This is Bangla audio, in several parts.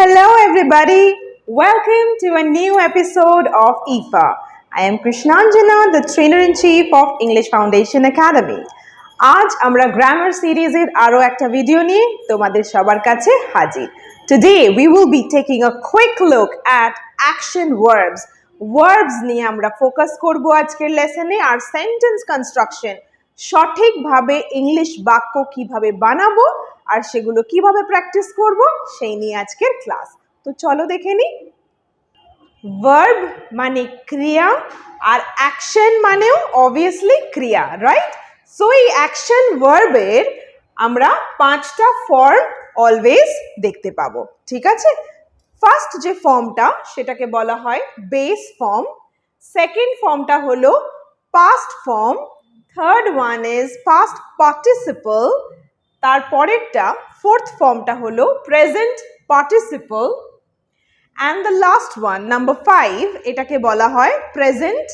Hello everybody, welcome to a new episode of EFA. I am Krishnanjana, the Trainer-in-Chief of English Foundation Academy. আজ আমরা গ্রামার সিরিজের আরো একটা ভিডিও নিয়ে তোমাদের সবার কাছে হাজির। Today we will be taking a quick look at action verbs. Verbs নিয়ে আমরা ফোকাস করব আজকের লেসনে আর সেন্টেন্স কনস্ট্রাকশন সঠিকভাবে ইংলিশ বাক্য কিভাবে বানাবো আর সেগুলো কিভাবে প্র্যাকটিস করব সেই নিয়ে আজকের ক্লাস। তো চলো দেখে নিই। ভার্ব মানে ক্রিয়া আর অ্যাকশন মানেও অবভিয়াসলি ক্রিয়া, রাইট? সো এই অ্যাকশন ভার্বের আমরা 5টা ফর্ম অলওয়েজ দেখতে পাবো, ঠিক আছে? ফার্স্ট যে ফর্মটা সেটাকে বলা হয় বেস ফর্ম, সেকেন্ড ফর্মটা হলো past form, third one is past participle, তারপরেরটা ফোর্থ ফর্মটা হলো present participle, and the last one number 5 এটাকে বলা হয় present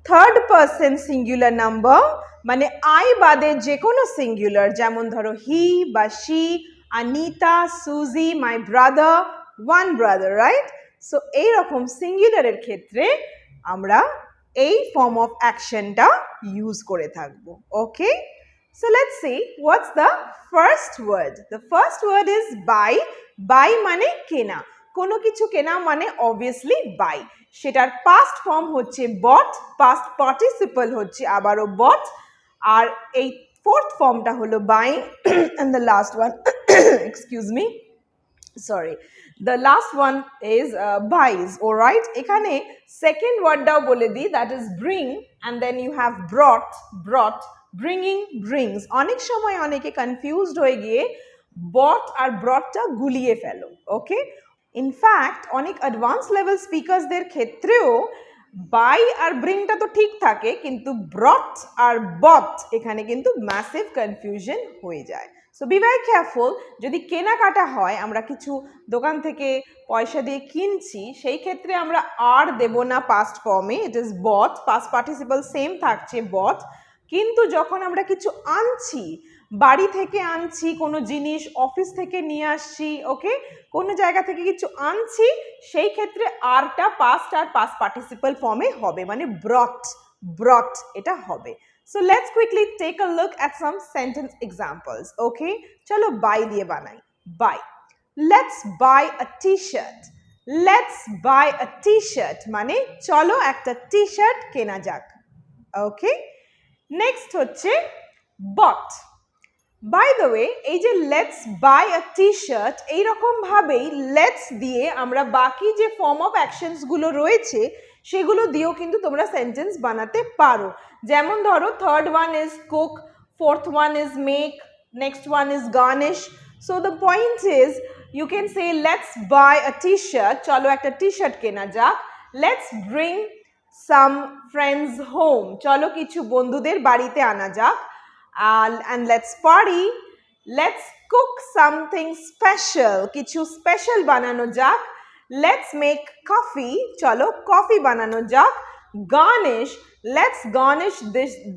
third person singular number, মানে আই বাদে যে কোনো সিঙ্গুলার, যেমন ধরো হি বা শি, আনিতা, সুজি, my brother, one brother, right? So এইরকম সিঙ্গুলারের ক্ষেত্রে আমরা এই ফর্ম অফ অ্যাকশনটা ইউজ করে থাকবো, ওকে? So let's see what's the first word. The first word is buy. Buy মানে কেনা, কোনো কিছু কেনা মানে obviously buy. সেটার past form হচ্ছে bought, past participle হচ্ছে আবারও bought, আর এই fourth formটা হলো buying and the last one excuse me, sorry, the last one is buys, alright? এখানে second wordটাও বলে দিই, that is bring, and then you have brought, bringing, brings. অনেক সময় অনেকে কনফিউজড হয়ে গিয়ে bought আর broughtটা গুলিয়ে ফেলো, ওকে? ইনফ্যাক্ট অনেক অ্যাডভান্স লেভেল স্পিকারসদের ক্ষেত্রেও বাই আর ব্রিংটা তো ঠিক থাকে, কিন্তু ব্রট আর বট এখানে কিন্তু ম্যাসিভ কনফিউশন হয়ে যায়। So be very careful. যদি কেনাকাটা হয়, আমরা কিছু দোকান থেকে পয়সা দিয়ে কিনছি, সেই ক্ষেত্রে আমরা আর দেব না পাস্ট ফর্মে, it is bought, past participle same থাকছে বট। কিন্তু যখন আমরা কিছু আনছি, বাড়ি থেকে আনছি কোনো জিনিস, অফিস থেকে নিয়ে আসছি, ওকে, কোনো জায়গা থেকে কিছু আনছি, সেই ক্ষেত্রে আরটা পাস্ট আর পাস্ট পার্টিসিপল ফর্মে হবে, মানে ব্রট এটা হবে। So let's quickly take a look at some sentence examples, okay? চলো বাই দিয়ে বানাই। Buy, let's buy a T shirt. Let's buy a T shirt মানে চলো একটা টি শার্ট কেনা যাক, ওকে? নেক্সট হচ্ছে বট। বাই দ্য ওয়ে, এই যে let's buy a T shirt, এইরকম ভাবেই লেটস দিয়ে আমরা বাকি যে ফর্ম অফ অ্যাকশনসগুলো রয়েছে সেগুলো দিয়েও কিন্তু তোমরা সেন্টেন্স বানাতে পারো। যেমন ধরো third one is cook, fourth one is make, next one is garnish. So the point is you can say let's buy a T shirt, চলো একটা টি শার্ট কেনা যাক। Let's bring some friends home, চলো কিছু বন্ধুদের বাড়িতে আনা যাক। And let's party, let's cook something special, কিছু স্পেশাল বানানো যাক। Let's make coffee, চলো কফি বানানো যাক। Garnish, let's garnish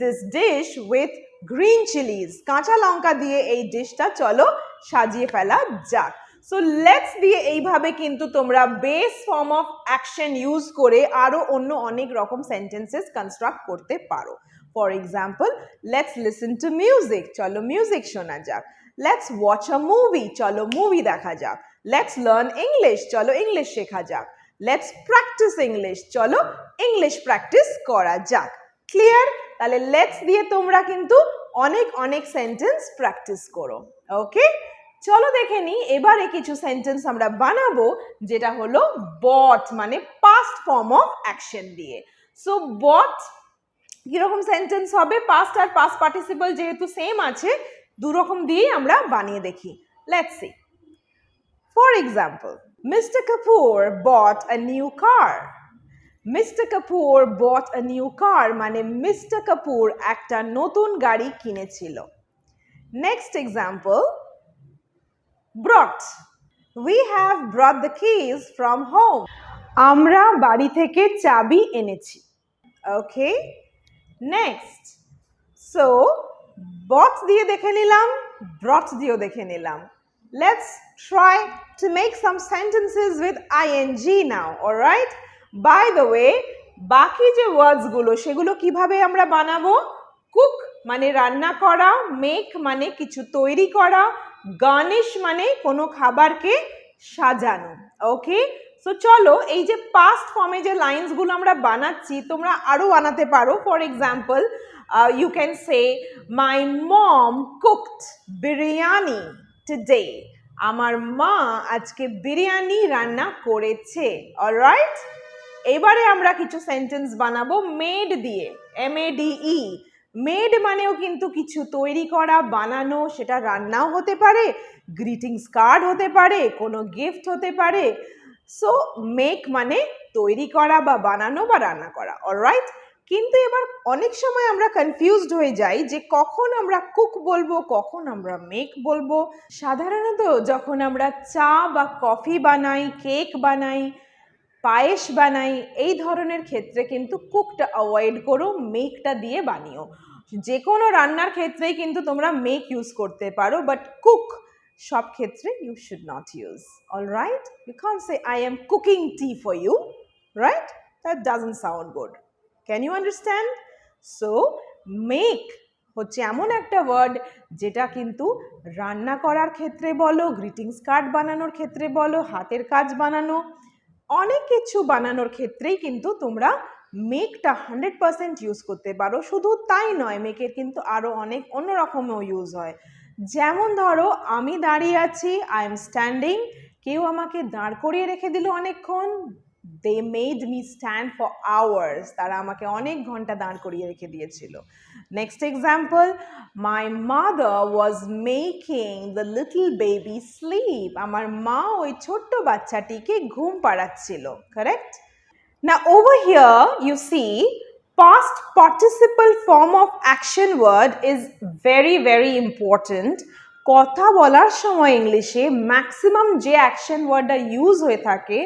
this dish with green chilies, কাঁচা লঙ্কা দিয়ে এই ডিশটা চলো সাজিয়ে ফেলা যাক। সো লেটস দিয়ে এইভাবে কিন্তু তোমরা base form of action use করে আরও অন্য অনেক রকম সেন্টেন্সেস কনস্ট্রাক্ট করতে পারো। For example, let's listen to music, চলো মিউজিক শোনা যাক। লেটস ওয়াচ আ মুভি, চলো মুভি দেখা যাক। লেটস লার্ন ইংলিশ, চলো ইংলিশ শেখা যাক। লেটস প্র্যাকটিস ইংলিশ, চলো ইংলিশ প্র্যাকটিস করা যাক। ক্লিয়ার? তাহলে লেটস দিয়ে তোমরা কিন্তু অনেক সেন্টেন্স প্র্যাকটিস করো, ওকে? চলো দেখে নিই এবারে কিছু সেন্টেন্স আমরা বানাবো, যেটা হলো বট মানে পাস্ট ফর্ম অফ অ্যাকশন দিয়ে। সো বট কিরকম সেন্টেন্স হবে? পাস্ট আর পাস্ট পার্টিসিপল যেহেতু সেম আছে, দুরকম দিয়ে আমরা বানিয়ে দেখি। Let's see. For example, mister Kapoor bought a new car. Mister Kapoor bought a new car মানে মিস্টার কাপুর একটা নতুন গাড়ি কিনেছিল। Next example, brought, we have brought the keys from home, আমরা বাড়ি থেকে চাবি এনেছি, ওকে? নেক্সট, সো বট দিয়ে দেখে নিলাম, ব্রট দিয়েও দেখে নিলাম। Let's try to make some sentences with ing now, alright? By the way, বাকি যে ওয়ার্ডস গুলো সেগুলো কিভাবে আমরা বানাবো? কুক মানে রান্না করা, মেক মানে কিছু তৈরি করা, গার্নিশ মানে কোনো খাবারকে সাজানো। ওকে, সো চলো এই যে পাস্ট ফর্মে যে লাইন্সগুলো আমরা বানাচ্ছি তোমরা আরও বানাতে পারো। For example, you can say my mom cooked biryani today. আমার মা আজকে বিরিয়ানি রান্না করেছে। অলরাইট, এবারে আমরা কিছু সেন্টেন্স বানাবো মেড দিয়ে, MADE। মেড মানেও কিন্তু কিছু তৈরি করা, বানানো, সেটা রান্নাও হতে পারে, গ্রিটিংস কার্ড হতে পারে, কোনো গিফট হতে পারে। সো মেক মানে তৈরি করা বা বানানো বা রান্না করা। অলরাইট, কিন্তু এবার অনেক সময় আমরা কনফিউজড হয়ে যাই যে কখন আমরা কুক বলবো, কখন আমরা মেক বলবো। সাধারণত যখন আমরা চা বা কফি বানাই, কেক বানাই, পায়েস বানাই, এই ধরনের ক্ষেত্রে কিন্তু কুকটা অ্যাভয়েড করো, মেকটা দিয়ে বানিও। যে কোনো রান্নার ক্ষেত্রেই কিন্তু তোমরা মেক ইউজ করতে পারো, বাট কুক সব ক্ষেত্রে you should not use. All right, you can't say I am cooking tea for you, right? That doesn't sound good. Can you understand? So make হচ্ছে এমন একটা ওয়ার্ড যেটা কিন্তু রান্না করার ক্ষেত্রে বলো, গ্রিটিংস কার্ড বানানোর ক্ষেত্রে বলো, হাতের কাজ বানানো, অনেক কিছু বানানোর ক্ষেত্রেই কিন্তু তোমরা মেকটা 100% ইউজ করতে পারো। শুধু তাই নয়, মেকের কিন্তু আরও অনেক অন্যরকমও ইউজ হয়। যেমন ধরো আমি দাঁড়িয়ে আছি, আই এম স্ট্যান্ডিং, কেউ আমাকে দাঁড় করিয়ে রেখে দিল অনেকক্ষণ, they made me stand for hours, তারা আমাকে অনেক ঘন্টা দাঁড় করিয়ে রেখে দিয়েছিল। Next example, my mother was making the little baby sleep, আমার মা ওই ছোট্ট বাচ্চাটিকে ঘুম পাড়াচ্ছিল। Correct? Now over here you see past participle form of action word is very important. কথা বলার সময় ইংলিশে ম্যাক্সিমাম যে অ্যাকশন ওয়ার্ডটা ইউজ হয়ে থাকে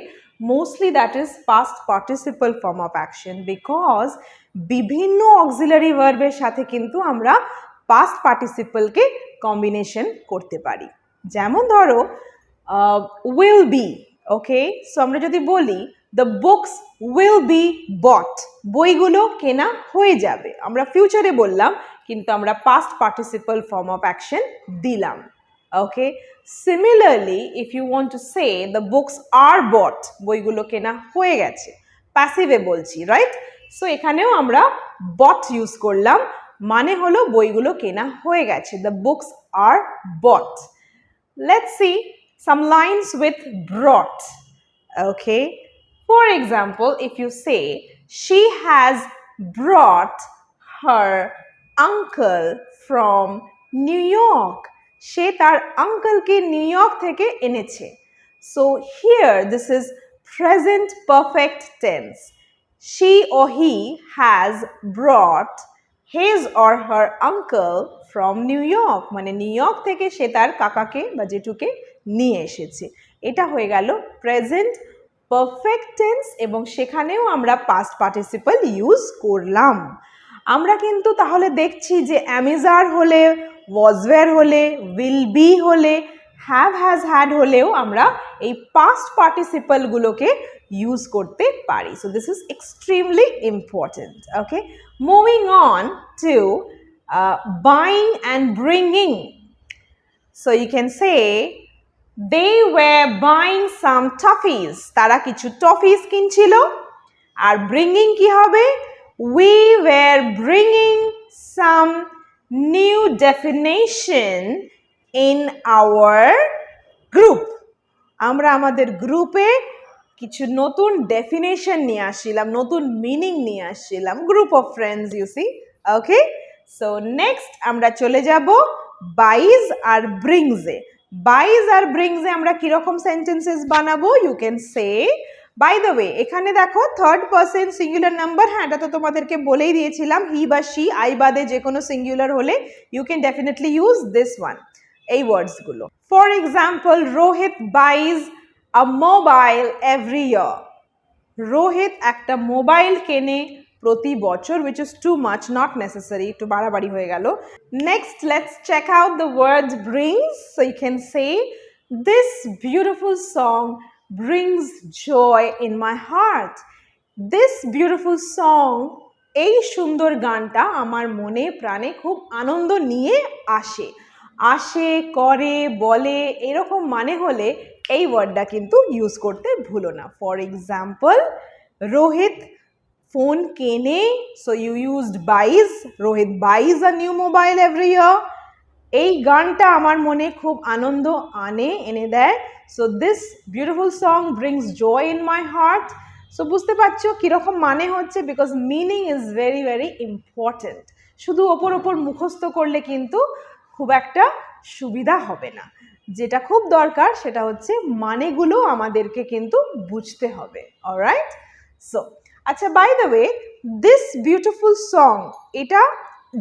mostly that is past participle form of action, because বিভিন্ন অক্সিলারি ভার্বের সাথে কিন্তু আমরা পাস্ট পার্টিসিপলকে কম্বিনেশন করতে পারি। যেমন ধরো উইল বি, ওকে, সো আমরা যদি বলি the books will be bought, বইগুলো কেনা হয়ে যাবে, আমরা ফিউচারে বললাম কিন্তু আমরা past participle form of action দিলাম। Okay, similarly if you want to say the books are bought, বইগুলো কেনা হয়ে গেছে, প্যাসিভে বলছি, রাইট? সো এখানেও আমরা bought ইউজ করলাম, মানে হলো বইগুলো কেনা হয়ে গেছে, the books are bought. Let's see some lines with brought. Okay, for example, if you say she has brought her uncle from New York, she tar uncle ke New York theke এনেছে। So here this is present perfect tense. She or he has brought his or her uncle from New York, মানে নিউ ইয়র্ক থেকে সে তার কাকাকে বা জেঠুকে নিয়ে এসেছে। এটা হয়ে গেল প্রেজেন্ট পারফেক্ট টেন্স এবং সেখানেও আমরা পাস্ট পার্টিসিপল ইউজ করলাম। আমরা কিন্তু তাহলে দেখছি যে অ্যামিজার হলে, ওয়াজওয়্যার হলে, উইল বি হলে, হ্যাভ হ্যাজ হ্যাড হলেও আমরা এই পাস্ট পার্টিসিপলগুলোকে ইউজ করতে পারি। So this is extremely important. Okay, moving on to buying and bringing. So you can say they were buying some toffees, তারা কিছু টফিস কিনছিল। আর bringing কি হবে? We were bringing some new definition in our group. আমরা আমাদের গ্রুপে কিছু নতুন ডেফিনেশন নিয়ে আসছিলাম, নতুন মিনিং নিয়ে আসছিলাম, group of friends, you see. Okay, so next আমরা চলে যাব বাইজ আর ব্রিংসে। বাইজ আর ব্রিংসে আমরা কিরকম সেন্টেন্সেস বানাবো? You can say, by the way এখানে দেখো থার্ড পারসন সিঙ্গুলার নাম্বার, হ্যাঁ এটা তো তোমাদেরকে বলেই দিয়েছিলাম, হি বা শি, আই বাদে যে কোনো সিঙ্গুলার হলে you can definitely use this one, এই ওয়ার্ডসগুলো। For example, Rohit buys a mobile every year, Rohit একটা মোবাইল কেনে প্রতি বছর, which is too much, not necessary, একটু বাড়াবাড়ি হয়ে গেল। Next, let's check out the word brings. So you can say This beautiful song brings joy in my heart. This beautiful song, এই সুন্দর গানটা আমার মনে প্রাণে খুব আনন্দ নিয়ে আসে। আসে, করে, বলে এরকম মানে হলে এই ওয়ার্ডটা কিন্তু ইউজ করতে ভুলো না। ফর এক্সাম্পল, রোহিত ফোন কেনে, so you used buys. Rohit buys a new mobile every year. এই গানটা আমার মনে খুব আনন্দ এনে দেয়। So this beautiful song brings joy in my heart. সো বুঝতে পারছো কীরকম মানে হচ্ছে, because meaning is very very important. শুধু ওপর মুখস্থ করলে কিন্তু খুব একটা সুবিধা হবে না। যেটা খুব দরকার সেটা হচ্ছে মানেগুলো আমাদেরকে কিন্তু বুঝতে হবে। অলরাইট? সো আচ্ছা, by the way, this beautiful song, এটা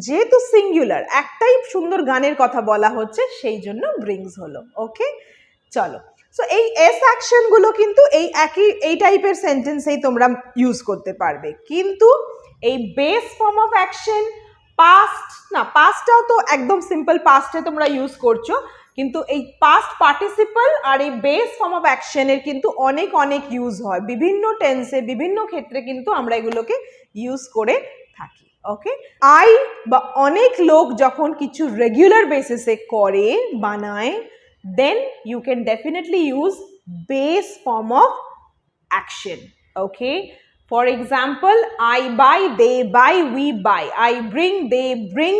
যেহেতু সিঙ্গুলার, একটাই সুন্দর গানের কথা বলা হচ্ছে, সেই জন্য ব্রিংস হলো। ওকে, চলো। সো এই এস অ্যাকশনগুলো কিন্তু এই টাইপের সেন্টেন্সেই তোমরা ইউজ করতে পারবে, কিন্তু এই বেস ফর্ম অফ অ্যাকশন, পাস্টটাও তো একদম সিম্পল পাস্টে তোমরা ইউজ করছো, কিন্তু এই পাস্ট পার্টিসিপল আর এই বেস ফর্ম অফ অ্যাকশনের কিন্তু অনেক অনেক ইউজ হয় বিভিন্ন টেন্সে, বিভিন্ন ক্ষেত্রে কিন্তু আমরা এগুলোকে ইউজ করে থাকি। ওকে, বা অনেক লোক যখন কিছু রেগুলার বেসিসে করে, বানায়, then you can definitely use base form of action. Okay, for example, I buy, they buy, we buy. I bring, they bring,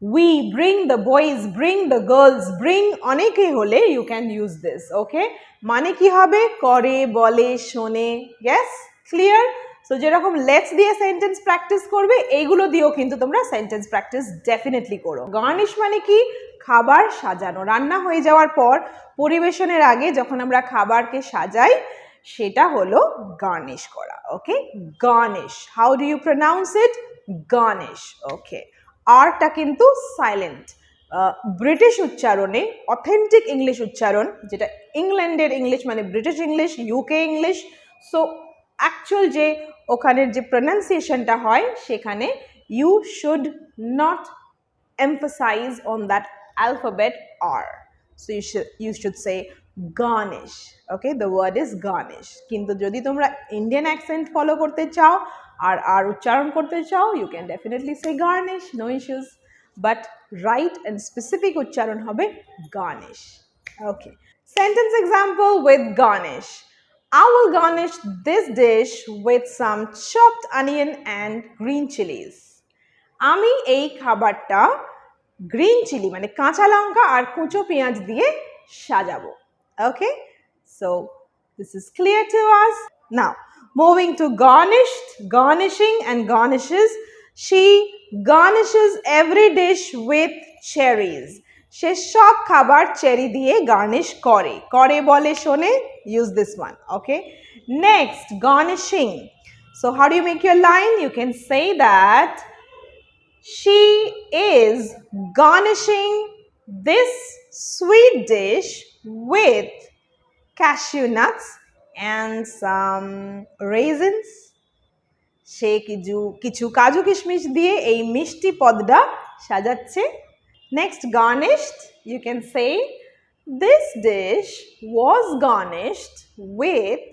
we bring, the boys bring, the girls bring. অনেকে হলে you can use this. Okay, মানে কি হবে? করে, বলে, শোনে। Yes, clear? সো যেরকম লেটস দিয়ে সেন্টেন্স প্র্যাকটিস করবে, এইগুলো দিয়েও কিন্তু তোমরা সেন্টেন্স প্র্যাকটিস ডেফিনেটলি করো। গার্নিশ মানে কি? খাবার সাজানো। রান্না হয়ে যাওয়ার পর পরিবেশনের আগে যখন আমরা খাবারকে সাজাই, সেটা হলো গার্নিশ করা। Okay, garnish. How do you pronounce it? Garnish. Okay, আরটা কিন্তু সাইলেন্ট। ব্রিটিশ উচ্চারণে, অথেন্টিক ইংলিশ উচ্চারণ, যেটা ইংল্যান্ডের ইংলিশ মানে British English, UK English, so actual যে ওখানের যে প্রনাউন্সিয়েশনটা হয়, সেখানে you should not emphasize on that alphabet R. So you should say garnish. Okay, the word is garnish. কিন্তু যদি তোমরা ইন্ডিয়ান অ্যাকসেন্ট ফলো করতে চাও আর উচ্চারণ করতে চাও, you can definitely say garnish, no issues. But right and specific উচ্চারণ হবে garnish. Okay, sentence example with garnish. I will garnish this dish with some chopped onion and green chilies. আমি এই খাবারটা গ্রিন চিলি মানে কাঁচা লঙ্কা আর কুচো পেঁয়াজ দিয়ে সাজাবো। Okay, so this is clear to us. Now moving to garnishing and garnishes. She garnishes every dish with cherries. সে সব খাবার চেরি দিয়ে গার্নিশ করে। করে, বলে, শোনে, use this one. Okay, next, garnishing. So how do you make your line? You can say that she is garnishing this sweet dish with cashew nuts and some raisins. সে কিছু কাজু কিশমিশ দিয়ে এই মিষ্টি পদটা সাজাচ্ছে। Next, garnished. You can say this dish was garnished with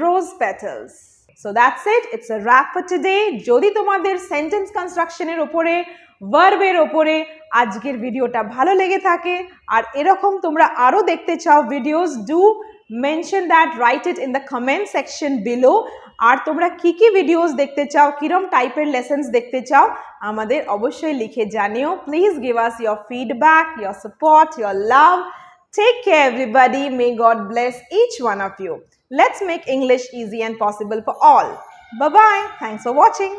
rose petals. So that's it. It's a wrap for today. যদি তোমাদের সেন্টেন্স কনস্ট্রাকশনের উপরে, ভার্বের উপরে আজকের ভিডিওটা ভালো লেগে থাকে আর এরকম তোমরা আরো দেখতে চাও videos, do mention that, write it in the comment section below. আর তোমরা কি কি ভিডিওস দেখতে চাও, কিরম টাইপের লেসন্স দেখতে চাও, আমাদের অবশ্যই লিখে জানিও। Please give us your feedback, your support, your love. Take care, everybody. May God bless each one of you. Let's make English easy and possible for all. Bye-bye. Thanks for watching.